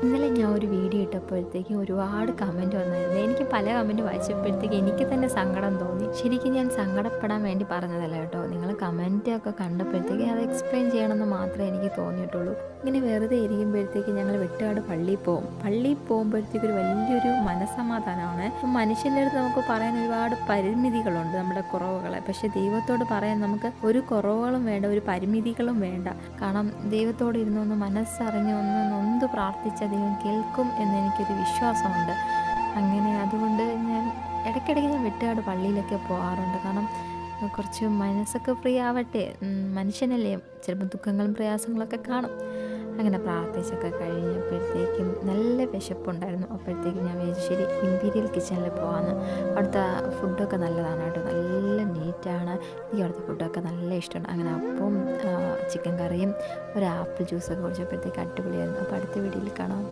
ഇന്നലെ ഞാൻ ഒരു വീഡിയോ ഇട്ടപ്പോഴത്തേക്കും ഒരുപാട് കമൻറ്റ് വന്നായിരുന്നു. എനിക്ക് പല കമൻറ്റ് വായിച്ചപ്പോഴത്തേക്ക് എനിക്ക് തന്നെ സങ്കടം തോന്നി. ശരിക്കും ഞാൻ സങ്കടപ്പെടാൻ വേണ്ടി പറഞ്ഞതല്ല കേട്ടോ. നിങ്ങൾ കമൻറ്റൊക്കെ കണ്ടപ്പോഴത്തേക്ക് അത് എക്സ്പ്ലെയിൻ ചെയ്യണമെന്ന് മാത്രമേ എനിക്ക് തോന്നിയിട്ടുള്ളൂ. ഇങ്ങനെ വെറുതെ ഇരിക്കുമ്പോഴത്തേക്ക് ഞങ്ങൾ വെട്ടുകാട് പള്ളിയിൽ പോകും. പള്ളിയിൽ പോകുമ്പോഴത്തേക്ക് ഒരു വലിയൊരു മനസ്സമാധാനമാണ്. മനുഷ്യൻ്റെ അടുത്ത് നമുക്ക് പറയാൻ ഒരുപാട് പരിമിതികളുണ്ട്, നമ്മുടെ കുറവുകളെ. പക്ഷേ ദൈവത്തോട് പറയാൻ നമുക്ക് ഒരു കുറവുകളും വേണ്ട, ഒരു പരിമിതികളും വേണ്ട. കാരണം ദൈവത്തോട് ഇരുന്നൊന്ന് മനസ്സറിഞ്ഞ് ഒന്ന് നൊന്ത് പ്രാർത്ഥിച്ച ദൈവം കേൾക്കും എന്നെനിക്കൊരു വിശ്വാസമുണ്ട്. അങ്ങനെ അതുകൊണ്ട് ഞാൻ ഇടയ്ക്കിടയ്ക്ക് ഞാൻ വെട്ടുകാട് പള്ളിയിലൊക്കെ പോകാറുണ്ട്. കാരണം കുറച്ച് മനസ്സൊക്കെ ഫ്രീ ആവട്ടെ. മനുഷ്യനല്ലേ, ചിലപ്പോൾ ദുഃഖങ്ങളും പ്രയാസങ്ങളൊക്കെ കാണും. അങ്ങനെ പ്രാർത്ഥിച്ചൊക്കെ കഴിഞ്ഞപ്പോഴത്തേക്കും നല്ല വിശപ്പുണ്ടായിരുന്നു. അപ്പോഴത്തേക്കും ഞാൻ വിചാരിച്ചു ശരി ഇമ്പീരിയൽ കിച്ചണിൽ പോകാമെന്ന്. അവിടുത്തെ ഫുഡൊക്കെ നല്ലതാണ് കേട്ടോ, നല്ല നീറ്റാണ്. എനിക്ക് അവിടുത്തെ ഫുഡൊക്കെ നല്ല ഇഷ്ടമാണ്. അങ്ങനെ അപ്പം ചിക്കൻ കറിയും ഒരു ആപ്പിൾ ജ്യൂസൊക്കെ കുടിച്ചപ്പോഴത്തേക്ക് അടിപൊളിയായിരുന്നു. അപ്പോൾ അടുത്ത വീഡിയോയിൽ കാണാം.